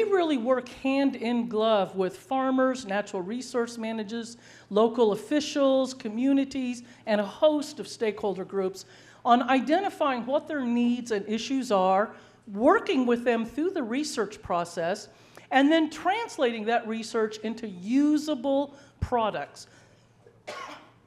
we really work hand in glove with farmers, natural resource managers, local officials, communities, and a host of stakeholder groups on identifying what their needs and issues are, working with them through the research process, and then translating that research into usable products,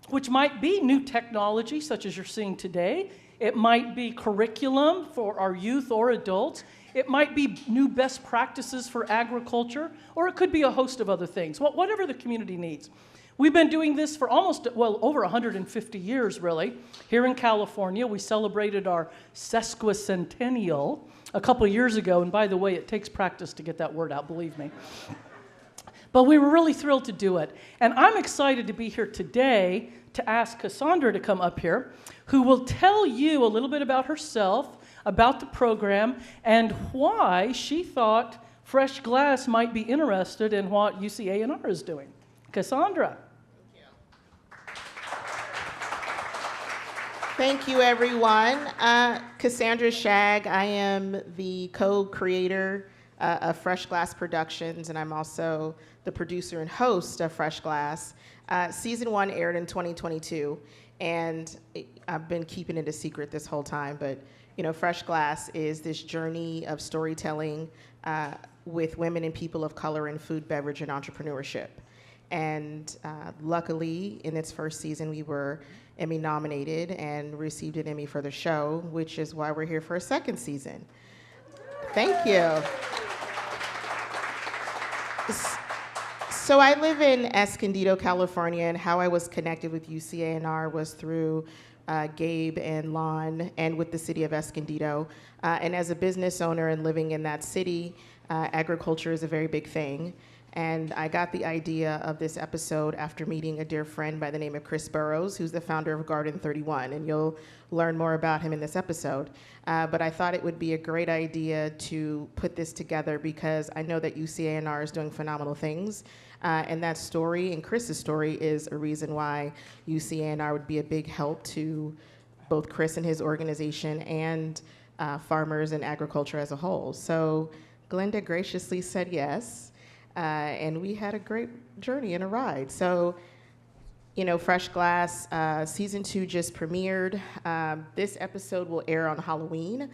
which might be new technology, such as you're seeing today. It might be curriculum for our youth or adults. It might be new best practices for agriculture, or it could be a host of other things, whatever the community needs. We've been doing this for over 150 years, really. Here in California, we celebrated our sesquicentennial a couple years ago, and by the way, it takes practice to get that word out, believe me. But we were really thrilled to do it. And I'm excited to be here today to ask Cassandra to come up here, who will tell you a little bit about herself, about the program, and why she thought Fresh Glass might be interested in what UC ANR is doing. Cassandra. Thank you, everyone. Cassandra Shag. I am the co-creator of Fresh Glass Productions, and I'm also the producer and host of Fresh Glass. Season 1 aired in 2022, and I've been keeping it a secret this whole time, but Fresh Glass is this journey of storytelling with women and people of color in food, beverage, and entrepreneurship. And luckily, in its first season, we were Emmy nominated and received an Emmy for the show, which is why we're here for a second season. Thank you. So I live in Escondido, California, and how I was connected with UCANR was through Gabe and Lon, and with the city of Escondido. And as a business owner and living in that city, agriculture is a very big thing. And I got the idea of this episode after meeting a dear friend by the name of Chris Burrows, who's the founder of Garden 31, and you'll learn more about him in this episode. But I thought it would be a great idea to put this together because I know that UCANR is doing phenomenal things. And that story, and Chris's story, is a reason why UCANR would be a big help to both Chris and his organization and farmers and agriculture as a whole. So Glenda graciously said yes. And we had a great journey and a ride. So, Fresh Glass, season 2 just premiered. This episode will air on Halloween,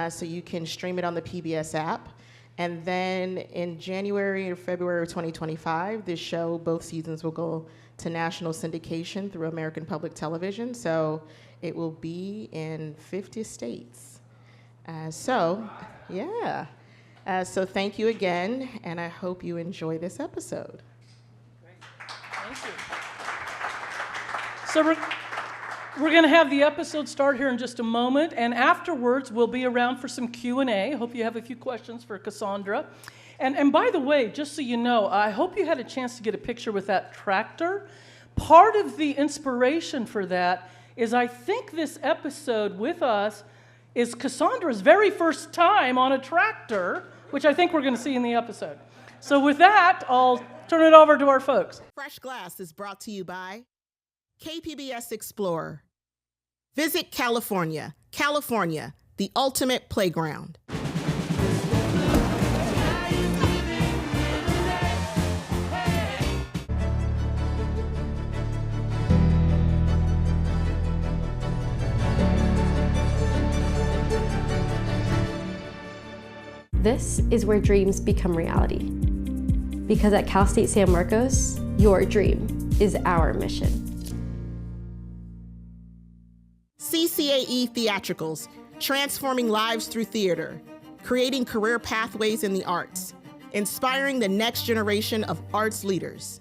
so you can stream it on the PBS app. And then in January or February of 2025, this show, both seasons will go to national syndication through American Public Television. So it will be in 50 states. So thank you again, and I hope you enjoy this episode. Great. Thank you. So we're going to have the episode start here in just a moment, and afterwards we'll be around for some Q&A. Hope you have a few questions for Cassandra. And by the way, just so you know, I hope you had a chance to get a picture with that tractor. Part of the inspiration for that is I think this episode with us is Cassandra's very first time on a tractor, which I think we're going to see in the episode. So with that, I'll turn it over to our folks. Fresh Glass is brought to you by KPBS Explorer. Visit California. California, the ultimate playground. This is where dreams become reality. Because at Cal State San Marcos, your dream is our mission. CCAE Theatricals, transforming lives through theater, creating career pathways in the arts, inspiring the next generation of arts leaders.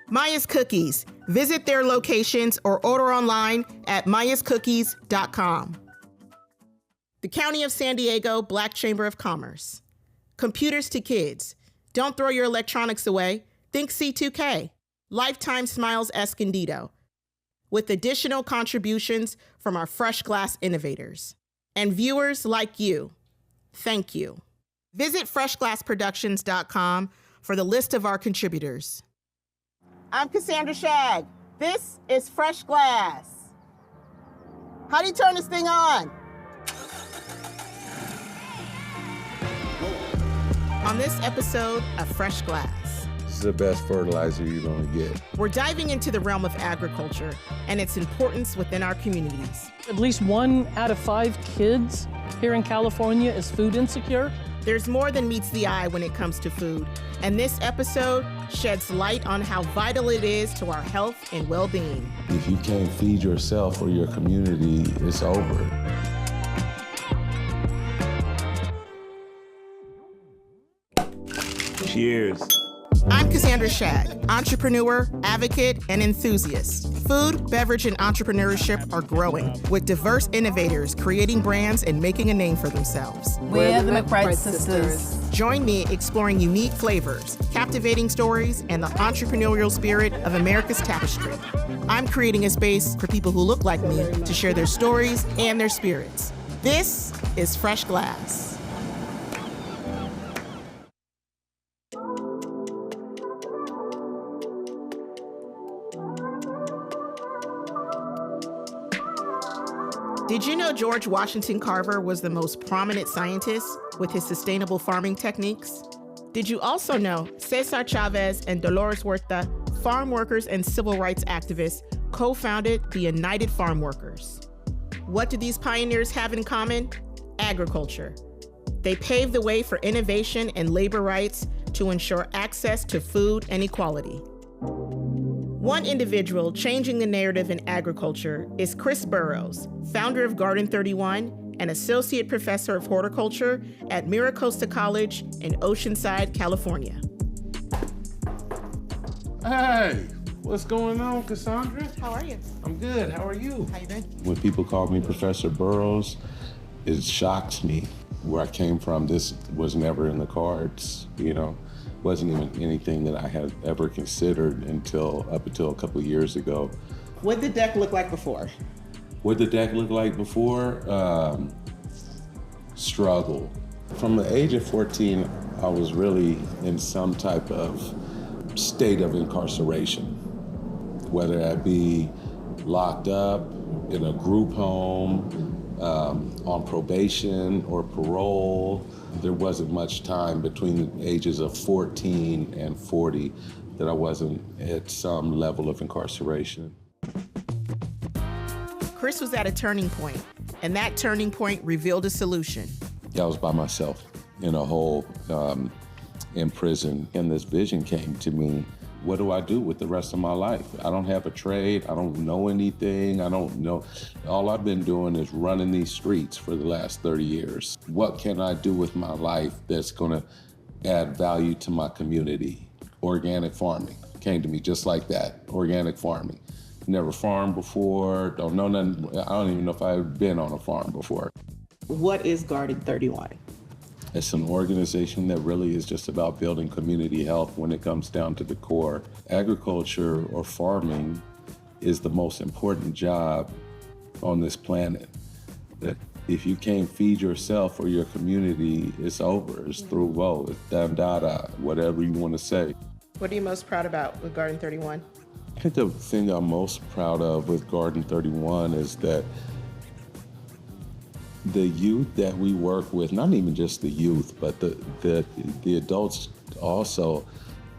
Maya's Cookies, visit their locations or order online at mayascookies.com. The County of San Diego Black Chamber of Commerce. Computers to Kids. Don't throw your electronics away. Think C2K. Lifetime Smiles Escondido. With additional contributions from our Fresh Glass innovators. And viewers like you. Thank you. Visit freshglassproductions.com for the list of our contributors. I'm Cassandra Shag. This is Fresh Glass. How do you turn this thing on? On this episode of Fresh Glass, This is the best fertilizer you're gonna get. we're diving into the realm of agriculture and its importance within our communities. At least 1 out of 5 kids here in California is food insecure. There's more than meets the eye when it comes to food, and this episode sheds light on how vital it is to our health and well-being. If you can't feed yourself or your community, it's over. Cheers. I'm Cassandra Shag, entrepreneur, advocate, and enthusiast. Food, beverage, and entrepreneurship are growing, with diverse innovators creating brands and making a name for themselves. We're the McBride sisters. Join me exploring unique flavors, captivating stories, and the entrepreneurial spirit of America's tapestry. I'm creating a space for people who look like me to share their stories and their spirits. This is Fresh Glass. Did you know George Washington Carver was the most prominent scientist with his sustainable farming techniques? Did you also know Cesar Chavez and Dolores Huerta, farm workers and civil rights activists, co-founded the United Farm Workers? What do these pioneers have in common? Agriculture. They paved the way for innovation and labor rights to ensure access to food and equality. One individual changing the narrative in agriculture is Chris Burrows, founder of Garden 31 and associate professor of horticulture at Miracosta College in Oceanside, California. Hey, what's going on, Cassandra? How are you? I'm good. How are you? How you been? When people call me Professor Burrows, it shocks me. Where I came from, this was never in the cards, you know. Wasn't even anything that I had ever considered up until a couple of years ago. What did the deck look like before? What did the deck look like before? Struggle. From the age of 14, I was really in some type of state of incarceration, whether that be locked up in a group home, on probation or parole. There wasn't much time between the ages of 14 and 40 that I wasn't at some level of incarceration. Chris was at a turning point, and that turning point revealed a solution. I was by myself in a hole in prison, and this vision came to me. What do I do with the rest of my life? I don't have a trade. I don't know anything. I don't know. All I've been doing is running these streets for the last 30 years. What can I do with my life that's gonna add value to my community? Organic farming came to me just like that, organic farming. Never farmed before, don't know nothing. I don't even know if I've been on a farm before. What is Garden 31? It's an organization that really is just about building community health when it comes down to the core. Agriculture or farming is the most important job on this planet. That if you can't feed yourself or your community, it's over. It's through, whoa, it's da-da-da, whatever you want to say. What are you most proud about with Garden 31? I think the thing I'm most proud of with Garden 31 is that the youth that we work with, not even just the youth, but the adults also,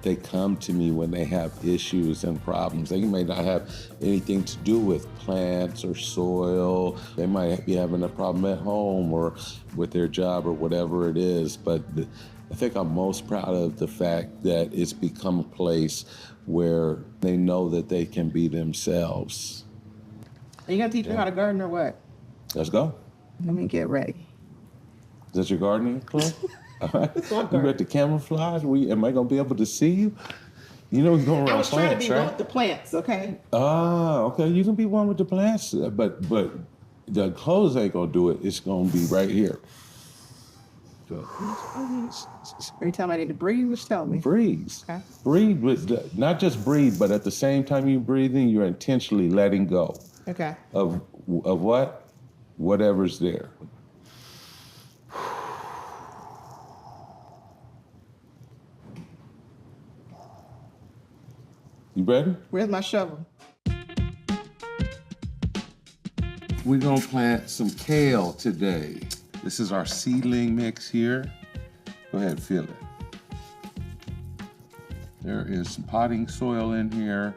they come to me when they have issues and problems. They may not have anything to do with plants or soil. They might be having a problem at home or with their job or whatever it is. But I think I'm most proud of the fact that it's become a place where they know that they can be themselves. Are you gonna teach me how to garden or what? Let's go. Let me get ready. Is that your gardening club? All right. You got the camouflage? Am I gonna be able to see you? You know, we're going around I was trying to be right? one with the plants, okay? Ah, okay. You can be one with the plants, but the clothes ain't gonna do it. It's gonna be right here. So, Every time I need to breathe, just tell me. breathe. Okay. Breathe with not just breathe, but at the same time you're breathing, you're intentionally letting go Okay. of what? Whatever's there. You ready? Where's my shovel? We're gonna plant some kale today. This is our seedling mix here. Go ahead, feel it. There is some potting soil in here,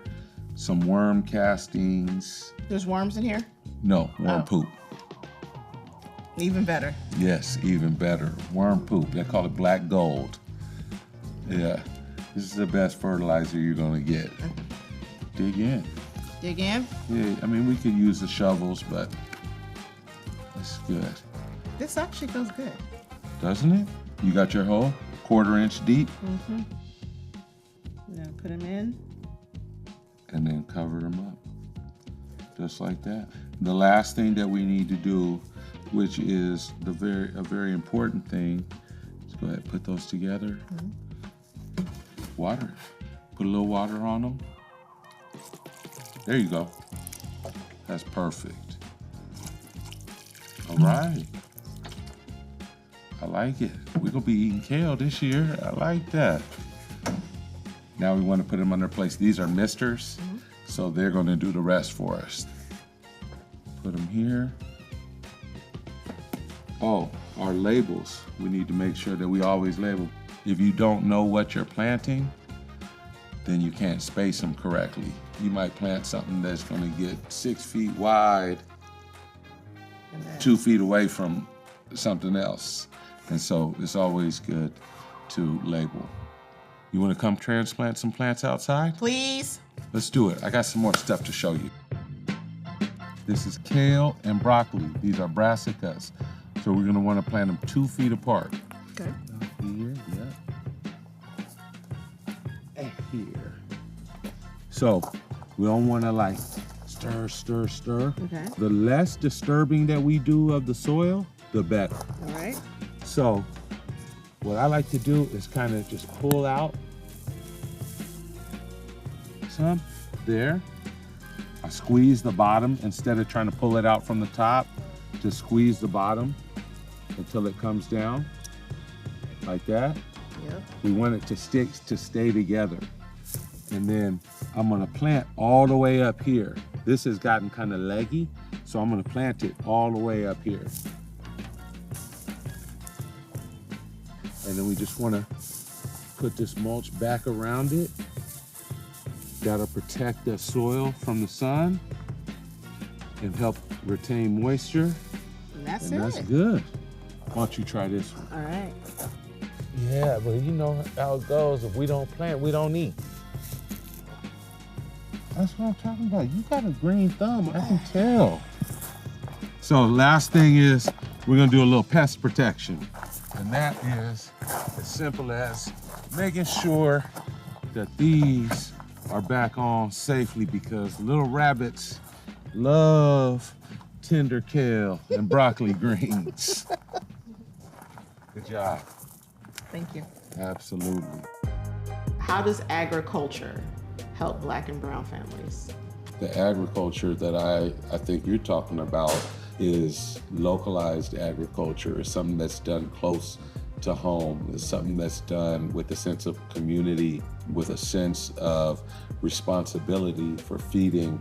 some worm castings. There's worms in here? No, worm poop. Even better. Yes, even better. Worm poop. They call it black gold. Yeah, this is the best fertilizer you're gonna get. Dig in. Dig in? Yeah, I mean, we could use the shovels, but it's good. This actually feels good. Doesn't it? You got your hole 1/4 inch deep? Mm-hmm. Now put them in. And then cover them up, just like that. The last thing that we need to do, which is a very important thing, let's go ahead and put those together. Water. Put a little water on them. There you go. That's perfect. All right. I like it. We're gonna be eating kale this year. I like that. Now we want to put them on their place. These are misters, so they're gonna do the rest for us. Put them here. Oh, our labels. We need to make sure that we always label. If you don't know what you're planting, then you can't space them correctly. You might plant something that's gonna get 6 feet wide, 2 feet away from something else. And so it's always good to label. You wanna come transplant some plants outside? Please. Let's do it. I got some more stuff to show you. This is kale and broccoli. These are brassicas. So we're gonna wanna plant them 2 feet apart. Okay. Here, yeah. And here. So we don't wanna like stir, stir, stir. Okay. The less disturbing that we do of the soil, the better. All right. So what I like to do is kind of just pull out some there. I squeeze the bottom instead of trying to pull it out from the top. Just squeeze the bottom until it comes down like that. Yep. We want it to stay together. And then I'm gonna plant all the way up here. This has gotten kind of leggy, so I'm gonna plant it all the way up here. And then we just wanna put this mulch back around it. That'll protect the soil from the sun and help retain moisture. And that's And it. that's good. Why don't you try this one? All right. Yeah, but you know how it goes. If we don't plant, we don't eat. That's what I'm talking about. You got a green thumb, I can tell. So last thing is, we're gonna do a little pest protection. And that is as simple as making sure that these are back on safely, because little rabbits love tender kale and broccoli greens. Good job. Thank you. Absolutely. How does agriculture help Black and brown families? The agriculture that I think you're talking about is localized agriculture. It's something that's done close to home. It's something that's done with a sense of community, with a sense of responsibility for feeding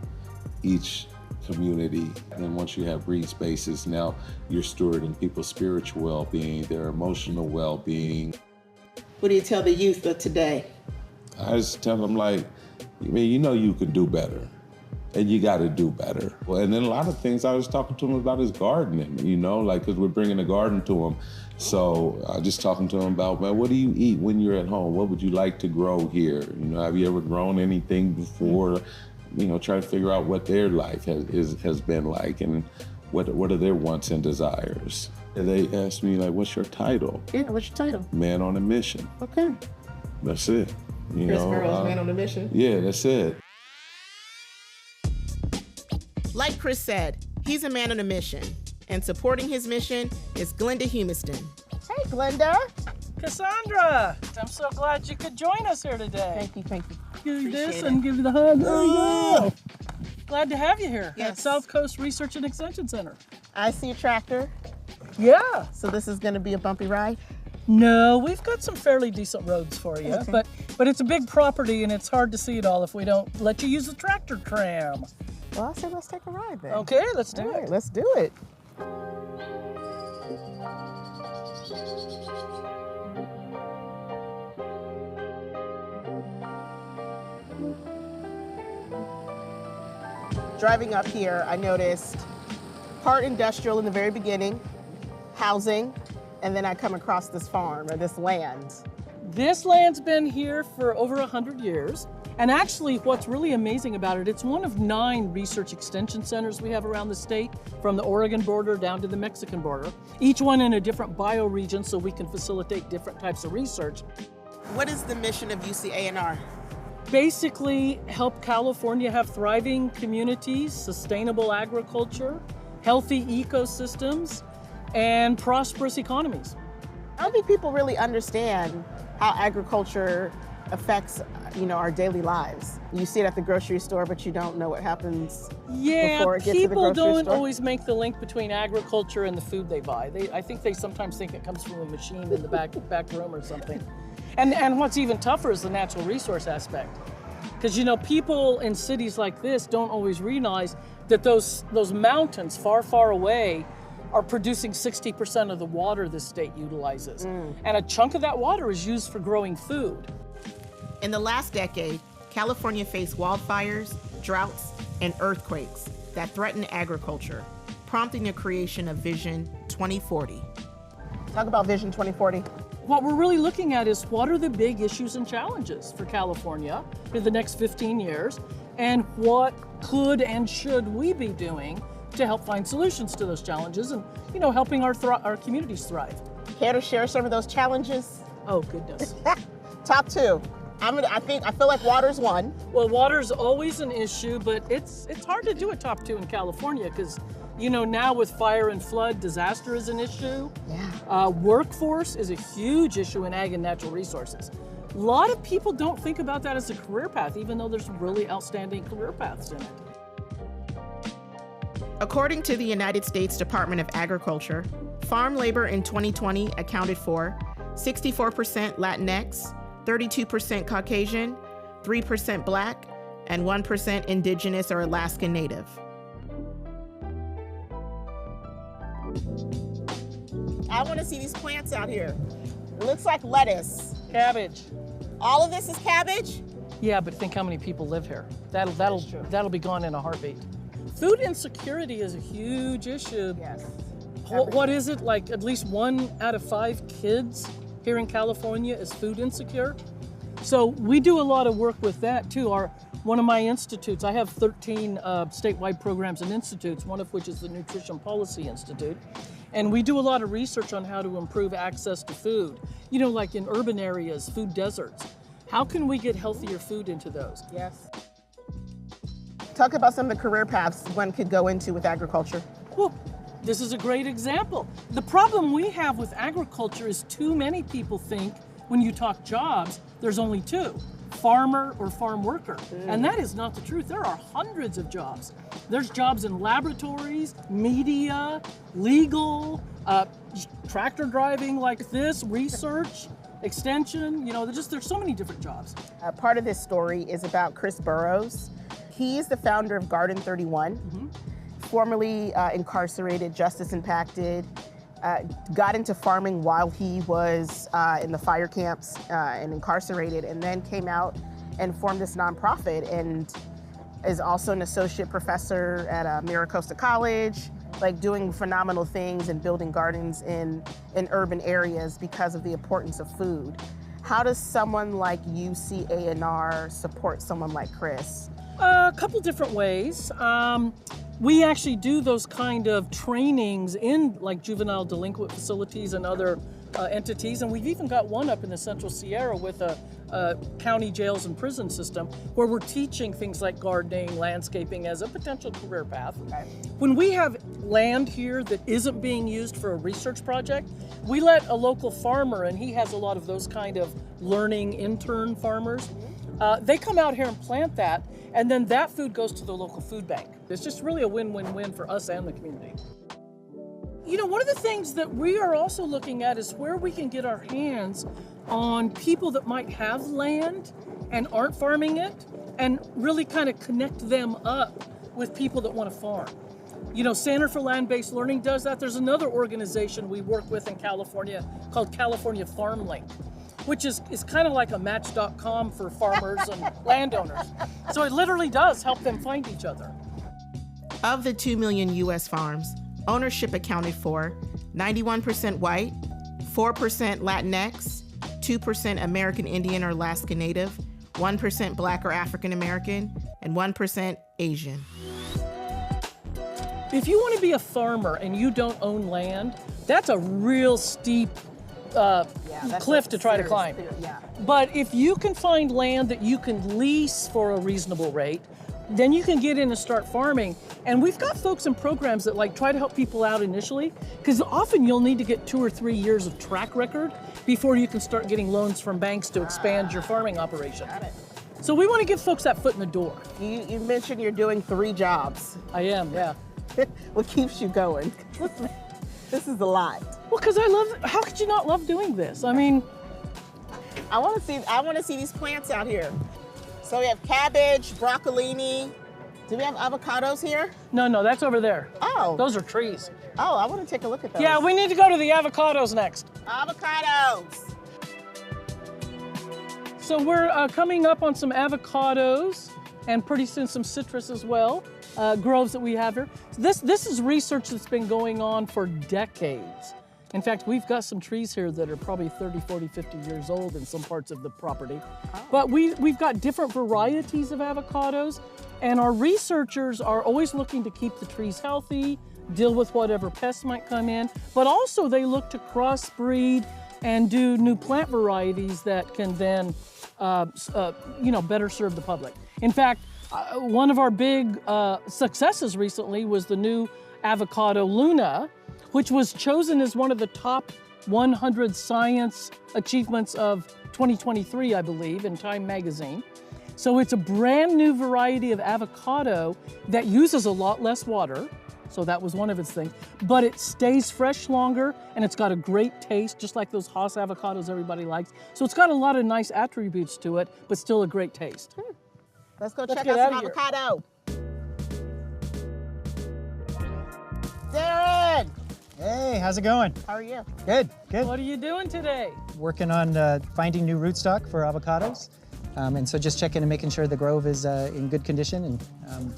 each community. And once you have green spaces, now you're stewarding people's spiritual well-being, their emotional well-being. What do you tell the youth of today? I just tell them, like, I mean, you know you can do better. And you got to do better. Well, and then a lot of things I was talking to him about is gardening, you know, like, because we're bringing a garden to him. So I just talking to him about, man, what do you eat when you're at home? What would you like to grow here? You know, have you ever grown anything before? You know, try to figure out what their life has been like, and what are their wants and desires. And they asked me, like, what's your title? Yeah, what's your title? Man on a mission. Okay. That's it. You Chris know, Burrow's Man on a Mission. Yeah, that's it. Like Chris said, he's a man on a mission, and supporting his mission is Glenda Humiston. Hey, Glenda. Cassandra, I'm so glad you could join us here today. Thank you. Give you this Appreciate and give you the hug. There you go. Oh. Glad to have you here at Yes. South Coast Research and Extension Center. I see a tractor, Yeah. so this is going to be a bumpy ride. No, we've got some fairly decent roads for you, Okay. but it's a big property and it's hard to see it all if we don't let you use the tractor tram. Well, I say let's take a ride then. Okay, let's do All right, it. let's do it. driving up here, I noticed part industrial in the very beginning, housing, and then I come across this farm or this land. This land's been here for over 100 years. And actually, what's really amazing about it, it's one of 9 research extension centers we have around the state, from the Oregon border down to the Mexican border, each one in a different bioregion so we can facilitate different types of research. What is the mission of UC ANR? Basically, help California have thriving communities, sustainable agriculture, healthy ecosystems, and prosperous economies. I don't think people really understand how agriculture affects, our daily lives. You see it at the grocery store, but you don't know what happens before it gets to the grocery store. People don't always make the link between agriculture and the food they buy. I think they sometimes think it comes from a machine in the back room or something. And what's even tougher is the natural resource aspect. Because people in cities like this don't always realize that those mountains far, far away are producing 60% of the water the state utilizes. And a chunk of that water is used for growing food. In the last decade, California faced wildfires, droughts, and earthquakes that threatened agriculture, prompting the creation of Vision 2040. Talk about Vision 2040. What we're really looking at is what are the big issues and challenges for California for the next 15 years, and what could and should we be doing to help find solutions to those challenges and, helping our communities thrive. Care to share some of those challenges? Oh, goodness. Top 2. I feel like water's one. Well, water's always an issue, but it's hard to do a top 2 in California because, now with fire and flood, disaster is an issue. Yeah. Workforce is a huge issue in ag and natural resources. A lot of people don't think about that as a career path, even though there's really outstanding career paths in it. According to the United States Department of Agriculture, farm labor in 2020 accounted for 64% Latinx, 32% Caucasian, 3% Black, and 1% Indigenous or Alaskan Native. I want to see these plants out here. It looks like lettuce. Cabbage. All of this is cabbage? Yeah, but think how many people live here. That'll be gone in a heartbeat. Food insecurity is a huge issue. Yes. What is it, like at least 1 out of 5 kids here in California is food insecure? So we do a lot of work with that too. One of my institutes, I have 13 statewide programs and institutes, one of which is the Nutrition Policy Institute. And we do a lot of research on how to improve access to food. Like in urban areas, food deserts. How can we get healthier food into those? Yes. Talk about some of the career paths one could go into with agriculture. Well, this is a great example. The problem we have with agriculture is too many people think when you talk jobs, there's only 2, farmer or farm worker. And that is not the truth. There are hundreds of jobs. There's jobs in laboratories, media, legal, tractor driving like this, research, extension, there's so many different jobs. Part of this story is about Chris Burrows. He's the founder of Garden 31, formerly incarcerated, justice impacted, got into farming while he was in the fire camps and incarcerated, and then came out and formed this nonprofit, and is also an associate professor at Maricosta College, doing phenomenal things and building gardens in urban areas because of the importance of food. How does someone like UC ANR support someone like Chris? A couple different ways. We actually do those kind of trainings in juvenile delinquent facilities and other entities, and we've even got one up in the Central Sierra with a county jails and prison system where we're teaching things like gardening, landscaping as a potential career path. Okay. When we have land here that isn't being used for a research project, we let a local farmer, and he has a lot of those kind of learning intern farmers, they come out here and plant that, and then that food goes to the local food bank. It's just really a win-win-win for us and the community. One of the things that we are also looking at is where we can get our hands on people that might have land and aren't farming it, and really kind of connect them up with people that want to farm. Center for Land-Based Learning does that. There's another organization we work with in California called California Farm Link, which is kind of like a Match.com for farmers and landowners. So it literally does help them find each other. Of the 2 million U.S. farms, ownership accounted for 91% white, 4% Latinx, 2% American Indian or Alaska Native, 1% Black or African American, and 1% Asian. If you want to be a farmer and you don't own land, that's a real steep cliff to try to climb. But if you can find land that you can lease for a reasonable rate, then you can get in and start farming. And we've got folks in programs that like try to help people out initially, because often you'll need to get 2 or 3 years of track record before you can start getting loans from banks to expand your farming operation. Got it. So we want to give folks that foot in the door. You mentioned you're doing 3 jobs. I am, yeah. What keeps you going? This is a lot. Well, because I love, how could you not love doing this? I mean, I want to see these plants out here. So we have cabbage, broccolini. Do we have avocados here? no, that's over there. Oh. Those are trees. Oh, I want to take a look at those. Yeah, we need to go to the avocados next. Avocados. So we're coming up on some avocados and pretty soon some citrus as well, groves that we have here. This is research that's been going on for decades. In fact, we've got some trees here that are probably 30, 40, 50 years old in some parts of the property. Oh. But we've got different varieties of avocados, and our researchers are always looking to keep the trees healthy, deal with whatever pests might come in, but also they look to crossbreed and do new plant varieties that can then better serve the public. In fact, one of our big successes recently was the new avocado Luna, which was chosen as one of the top 100 science achievements of 2023, I believe, in Time magazine. So it's a brand new variety of avocado that uses a lot less water. So that was one of its things, but it stays fresh longer and it's got a great taste, just like those Hass avocados everybody likes. So it's got a lot of nice attributes to it, but still a great taste. Let's go check out some avocado. Darren! Hey, how's it going? How are you? Good, good. What are you doing today? Working on finding new rootstock for avocados. And so just checking and making sure the grove is in good condition and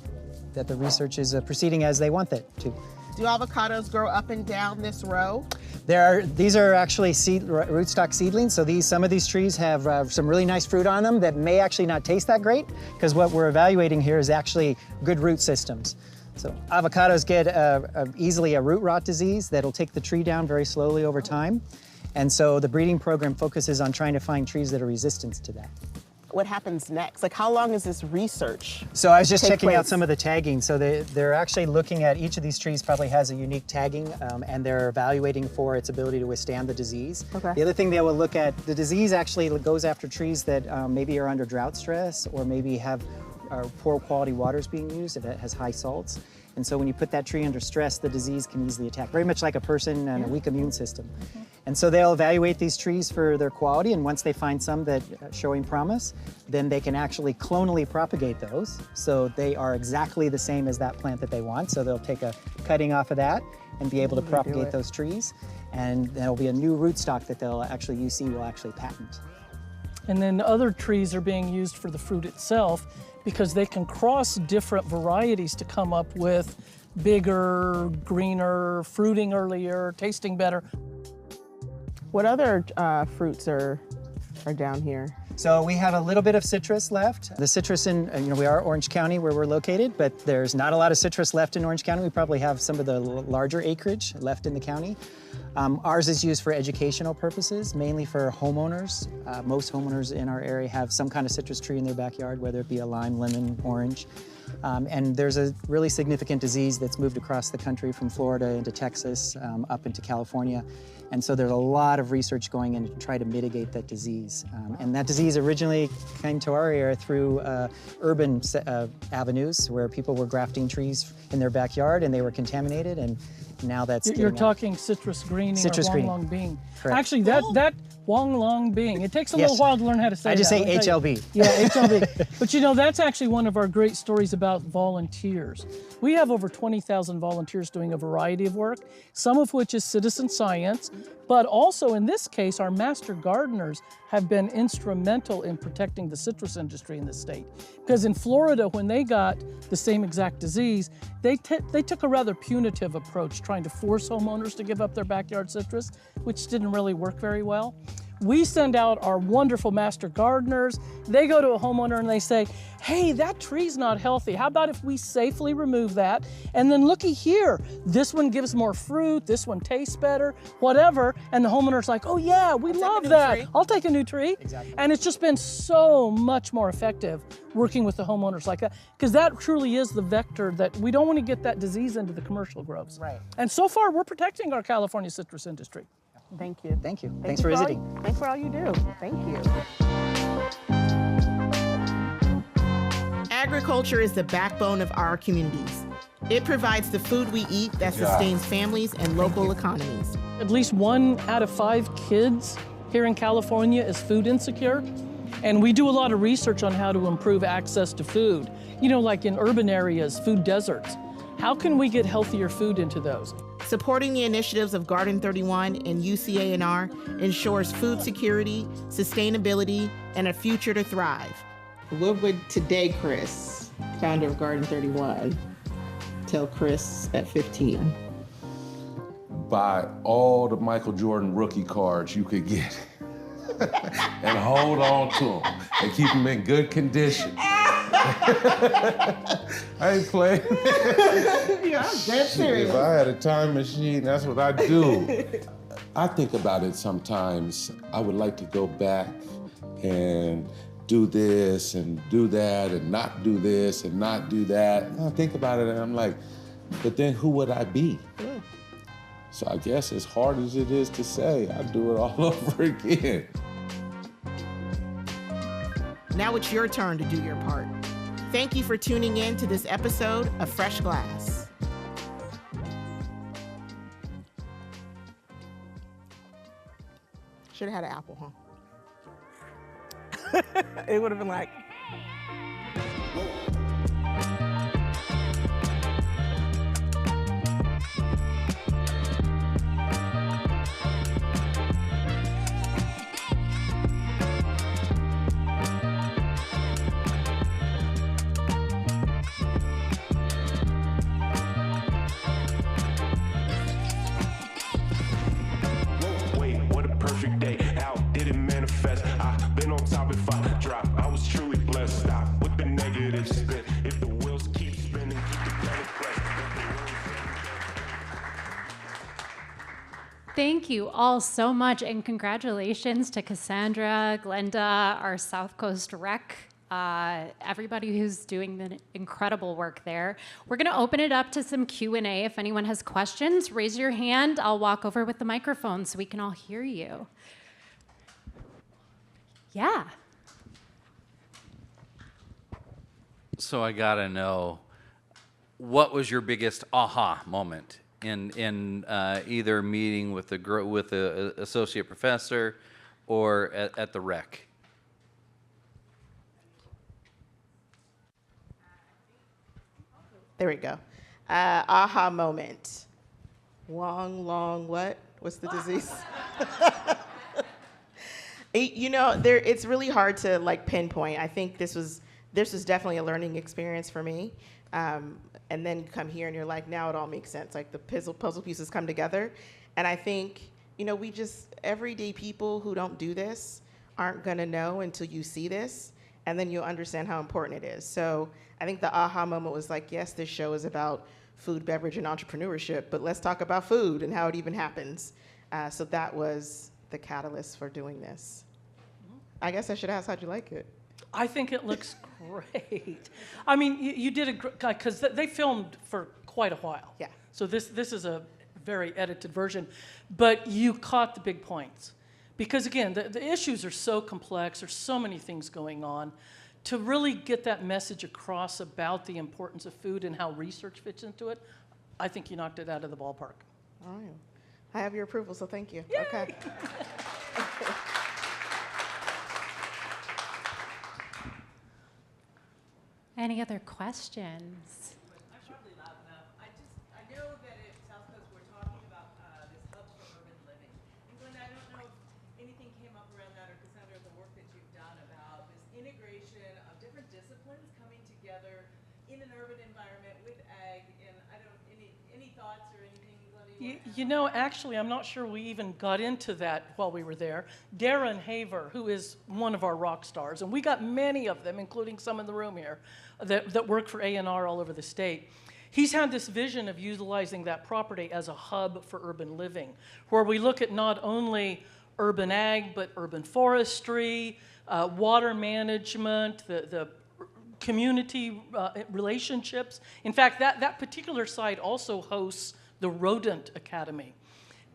that the research is proceeding as they want it to. Do avocados grow up and down this row? These are actually rootstock seedlings, so some of these trees have some really nice fruit on them that may actually not taste that great, because what we're evaluating here is actually good root systems. So avocados get easily a root rot disease that'll take the tree down very slowly over time. And so the breeding program focuses on trying to find trees that are resistant to that. What happens next? Like, how long is this research? So I was just checking out some of the tagging. So they're actually looking at each of these trees probably has a unique tagging, and they're evaluating for its ability to withstand the disease. Okay. The other thing they will look at, the disease actually goes after trees that maybe are under drought stress or maybe have poor quality waters being used if it has high salts. And so when you put that tree under stress, the disease can easily attack, very much like a person and a weak immune system. Mm-hmm. And so they'll evaluate these trees for their quality, and once they find some that showing promise, then they can actually clonally propagate those. So they are exactly the same as that plant that they want. So they'll take a cutting off of that and be able to propagate those trees. And there'll be a new rootstock that they'll actually, UC will actually patent. And then other trees are being used for the fruit itself because they can cross different varieties to come up with bigger, greener, fruiting earlier, tasting better. What other fruits are down here? So we have a little bit of citrus left. The citrus in, we are Orange County where we're located, but there's not a lot of citrus left in Orange County. We probably have some of the larger acreage left in the county. Ours is used for educational purposes, mainly for homeowners. Most homeowners in our area have some kind of citrus tree in their backyard, whether it be a lime, lemon, orange. And there's a really significant disease that's moved across the country from Florida into Texas, up into California. And so there's a lot of research going in to try to mitigate that disease. And that disease originally came to our area through urban avenues where people were grafting trees in their backyard and they were contaminated, and now that's You're talking citrus greening citrus or green. Wong Long Bing. Correct. Actually, that Wong Long Bing, it takes a little while to learn how to say that. I just say HLB. Yeah, HLB. But that's actually one of our great stories about volunteers. We have over 20,000 volunteers doing a variety of work, some of which is citizen science, but also in this case, our master gardeners have been instrumental in protecting the citrus industry in the state. Because in Florida, when they got the same exact disease, they took a rather punitive approach, trying to force homeowners to give up their backyard citrus, which didn't really work very well. We send out our wonderful master gardeners. They go to a homeowner and they say, hey, that tree's not healthy. How about if we safely remove that? And then looky here, this one gives more fruit, this one tastes better, whatever. And the homeowner's like, oh yeah, we love that. I'll take a new tree. Exactly. And it's just been so much more effective working with the homeowners like that, because that truly is the vector that we don't want to get that disease into the commercial groves. Right. And so far, we're protecting our California citrus industry. Thank you. Thank you. Thanks for visiting. Thanks for all you do. Thank you. Agriculture is the backbone of our communities. It provides the food we eat that sustains families and local economies. At least 1 out of 5 kids here in California is food insecure. And we do a lot of research on how to improve access to food. You know, like in urban areas, food deserts. How can we get healthier food into those? Supporting the initiatives of Garden 31 and UCANR ensures food security, sustainability, and a future to thrive. What would today Chris, founder of Garden 31, tell Chris at 15? Buy all the Michael Jordan rookie cards you could get and hold on to them and keep them in good condition. I ain't playing. Yeah, I'm dead serious. If I had a time machine, that's what I'd do. I think about it sometimes. I would like to go back and do this and do that and not do this and not do that. And I think about it and I'm like, but then who would I be? So I guess as hard as it is to say, I'd do it all over again. Now it's your turn to do your part. Thank you for tuning in to this episode of Fresh Glass. Should have had an apple, huh? It would have been like. Thank you all so much, and congratulations to Cassandra, Glenda, our South Coast Rec, everybody who's doing the incredible work there. We're going to open it up to some Q&A. If anyone has questions, raise your hand. I'll walk over with the microphone so we can all hear you. Yeah. So I gotta know, what was your biggest aha moment in either meeting with the associate professor or at the rec? There we go. Aha moment. Long, what? What's the disease? You know, it's really hard to like pinpoint. I think this was definitely a learning experience for me. And then come here and you're like, now it all makes sense. Like the puzzle pieces come together. And I think, you know, everyday people who don't do this aren't gonna know until you see this, and then you'll understand how important it is. So I think the aha moment was like, yes, this show is about food, beverage, and entrepreneurship, but let's talk about food and how it even happens. So that was the catalyst for doing this. I guess I should ask, how'd you like it? I think it looks great. I mean, you did because they filmed for quite a while. Yeah. So this is a very edited version, but you caught the big points. Because again, the issues are so complex, there's so many things going on. To really get that message across about the importance of food and how research fits into it, I think you knocked it out of the ballpark. All right. I have your approval, so thank you. Yay! Okay. Any other questions? I'm probably loud enough. I know that at South Coast we're talking about this hub for urban living. And Glenda, I don't know if anything came up around that, or Cassandra, disciplines coming together in an urban environment with ag, and I don't, any thoughts or anything, Glenda, You know, actually, I'm not sure we even got into that while we were there. Darren Haver, who is one of our rock stars, and we got many of them, including some in the room here, that work for ANR all over the state. He's had this vision of utilizing that property as a hub for urban living, where we look at not only urban ag, but urban forestry, water management, the community relationships. In fact, that particular site also hosts the Rodent Academy.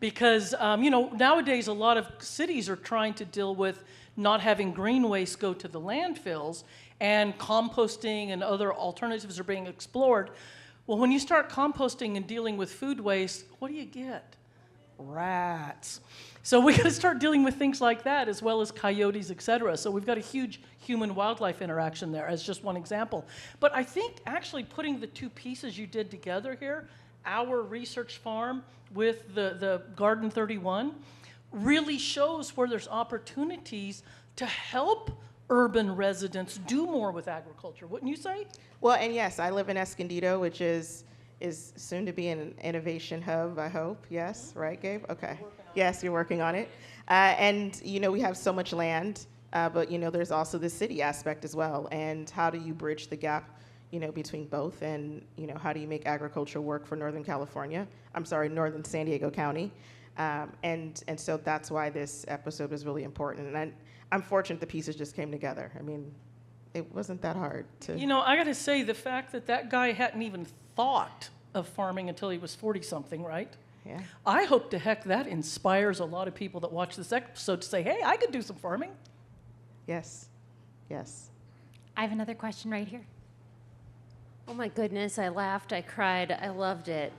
Because, you know, nowadays a lot of cities are trying to deal with not having green waste go to the landfills, and composting and other alternatives are being explored. Well, when you start composting and dealing with food waste, what do you get? Rats. So we got to start dealing with things like that, as well as coyotes, et cetera. So we've got a huge human-wildlife interaction there, as just one example. But I think actually putting the two pieces you did together here, our research farm with the Garden 31, really shows where there's opportunities to help urban residents do more with agriculture, wouldn't you say? Well, and yes, I live in Escondido, which is soon to be an innovation hub, I hope. Yes, right, Gabe? Okay. Yes, you're working on it. And, you know, we have so much land, but, you know, there's also the city aspect as well. And how do you bridge the gap, you know, between both? And, you know, how do you make agriculture work for Northern San Diego County? And so that's why this episode was really important. And I'm fortunate the pieces just came together. I mean, it wasn't that hard to... You know, I got to say, the fact that guy hadn't even thought of farming until he was 40-something, right? Yeah. I hope to heck that inspires a lot of people that watch this episode to say, hey, I could do some farming. Yes. Yes. I have another question right here. Oh my goodness, I laughed, I cried, I loved it.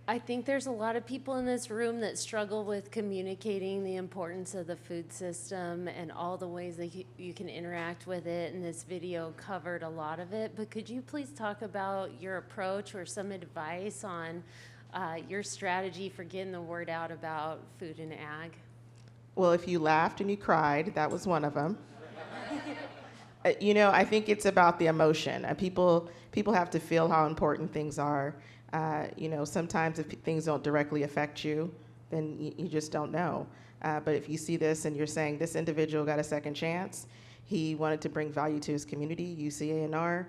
I think there's a lot of people in this room that struggle with communicating the importance of the food system and all the ways that you can interact with it, and this video covered a lot of it. But could you please talk about your approach or some advice on your strategy for getting the word out about food and ag? Well, if you laughed and you cried, that was one of them. You know, I think it's about the emotion. People have to feel how important things are. You know, sometimes if things don't directly affect you, then you just don't know. But if you see this and you're saying this individual got a second chance, he wanted to bring value to his community, UCANR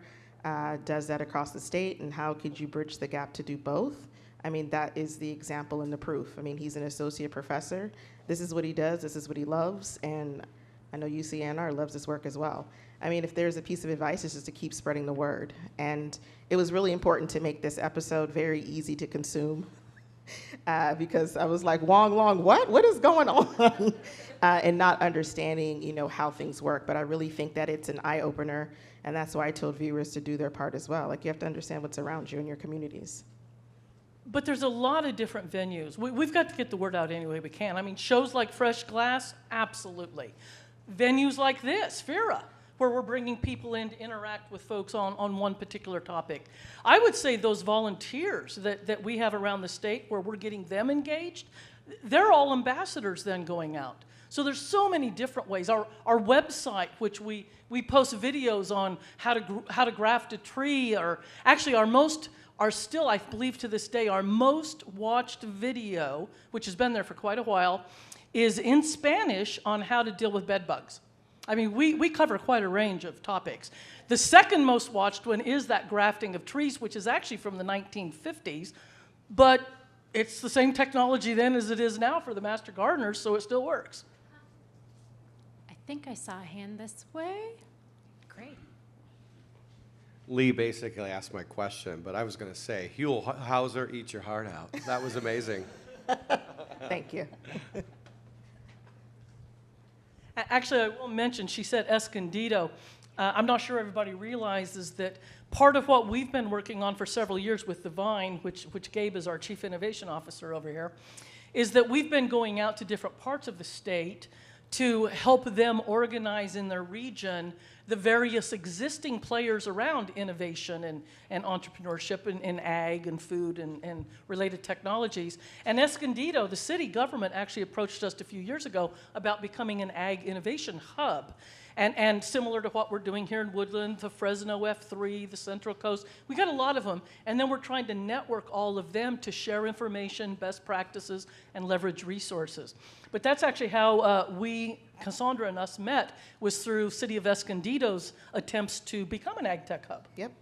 does that across the state, and how could you bridge the gap to do both? I mean, that is the example and the proof. I mean, he's an associate professor. This is what he does, this is what he loves, and I know UCANR loves this work as well. I mean, if there's a piece of advice, it's just to keep spreading the word. And it was really important to make this episode very easy to consume because I was like, Wong Long, what? What is going on? And not understanding, you know, how things work. But I really think that it's an eye-opener, and that's why I told viewers to do their part as well. Like, you have to understand what's around you in your communities. But there's a lot of different venues. We've got to get the word out any way we can. I mean, shows like Fresh Glass, absolutely. Venues like this, FIRA, where we're bringing people in to interact with folks on one particular topic. I would say those volunteers that we have around the state where we're getting them engaged, they're all ambassadors then going out. So there's so many different ways. Our website, which we post videos on how to graft a tree, or actually are still, I believe to this day, our most watched video, which has been there for quite a while, is in Spanish on how to deal with bed bugs. I mean, we cover quite a range of topics. The second most watched one is that grafting of trees, which is actually from the 1950s, but it's the same technology then as it is now for the master gardeners, so it still works. I think I saw a hand this way. Great. Lee basically asked my question, but I was going to say, Huell Hauser, eat your heart out. That was amazing. Thank you. Actually, I will mention, she said Escondido. I'm not sure everybody realizes that part of what we've been working on for several years with the Vine, which Gabe is our Chief Innovation Officer over here, is that we've been going out to different parts of the state to help them organize in their region the various existing players around innovation and entrepreneurship in ag and food and related technologies. And Escondido, the city government, actually approached us a few years ago about becoming an ag innovation hub. And similar to what we're doing here in Woodland, the Fresno F3, the Central Coast, we got a lot of them. And then we're trying to network all of them to share information, best practices, and leverage resources. But that's actually how Cassandra and us met, was through City of Escondido's attempts to become an ag tech hub. Yep.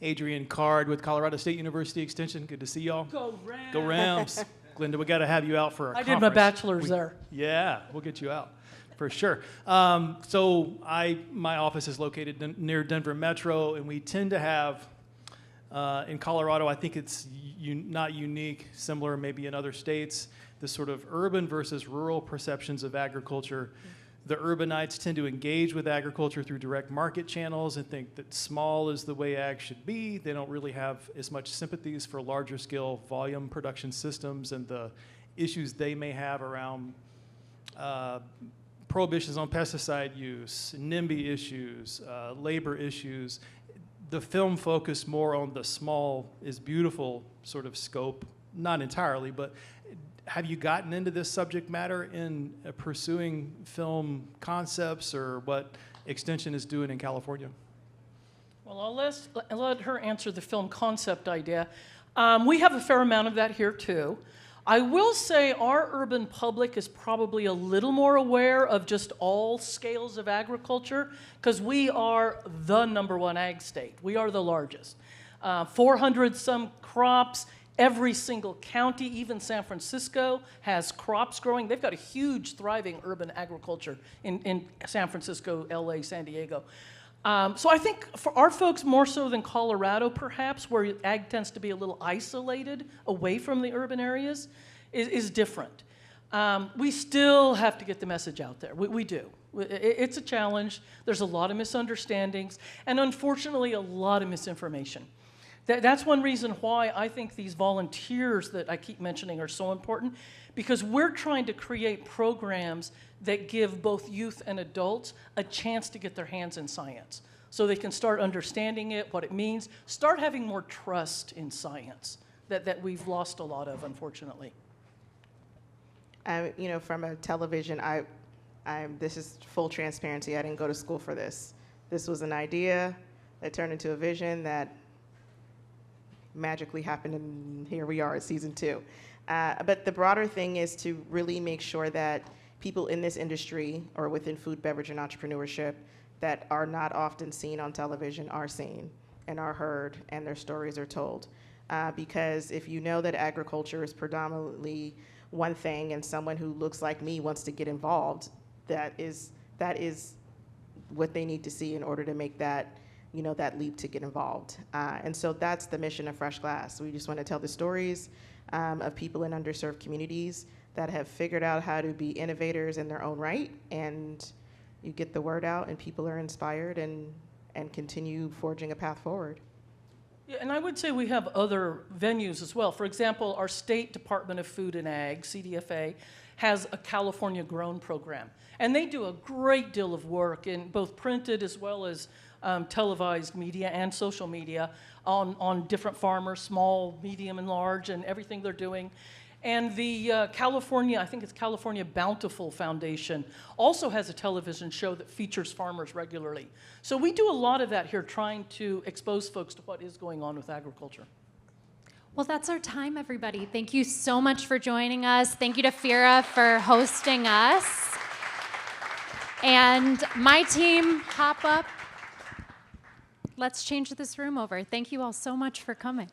Adrian Card with Colorado State University Extension. Good to see y'all. Go Rams! Go Rams. Glenda, we got to have you out for a conference. I did my bachelor's there. Yeah, we'll get you out for sure. My office is located near Denver Metro, and we tend to have, in Colorado, I think it's not unique, similar maybe in other states, the sort of urban versus rural perceptions of agriculture. The urbanites tend to engage with agriculture through direct market channels and think that small is the way ag should be. They don't really have as much sympathies for larger scale volume production systems and the issues they may have around prohibitions on pesticide use, NIMBY issues, labor issues. The film focused more on the small is beautiful sort of scope, not entirely, but have you gotten into this subject matter in pursuing film concepts, or what Extension is doing in California? Well, I'll let her answer the film concept idea. We have a fair amount of that here too. I will say our urban public is probably a little more aware of just all scales of agriculture, because we are the #1 ag state. We are the largest. 400 some crops. Every county, county, even San Francisco, has crops growing. They've got a huge, thriving urban agriculture in San Francisco, LA, San Diego. So I think for our folks, more so than Colorado, perhaps, where ag tends to be a little isolated away from the urban areas, is different. We still have to get the message out there. We do. It's a challenge. There's a lot of misunderstandings, and unfortunately, a lot of misinformation. That's one reason why I think these volunteers that I keep mentioning are so important, because we're trying to create programs that give both youth and adults a chance to get their hands in science, so they can start understanding it, what it means, start having more trust in science that we've lost a lot of, unfortunately. From a television, this is full transparency. I didn't go to school for this. This was an idea that turned into a vision that magically happened, and here we are at season 2. But the broader thing is to really make sure that people in this industry or within food, beverage, and entrepreneurship that are not often seen on television are seen and are heard, and their stories are told. Because if you know that agriculture is predominantly one thing and someone who looks like me wants to get involved, that is what they need to see in order to make that leap to get involved. And so that's the mission of Fresh Glass. We just want to tell the stories of people in underserved communities that have figured out how to be innovators in their own right, and you get the word out and people are inspired and continue forging a path forward. Yeah, and I would say we have other venues as well. For example, our State Department of Food and Ag, CDFA, has a California Grown program. And they do a great deal of work in both printed as well as televised media and social media on different farmers, small, medium, and large, and everything they're doing. And the California, I think it's California Bountiful Foundation, also has a television show that features farmers regularly. So we do a lot of that here, trying to expose folks to what is going on with agriculture. Well, that's our time, everybody. Thank you so much for joining us. Thank you to FIRA for hosting us. And my team, hop up. Let's change this room over. Thank you all so much for coming.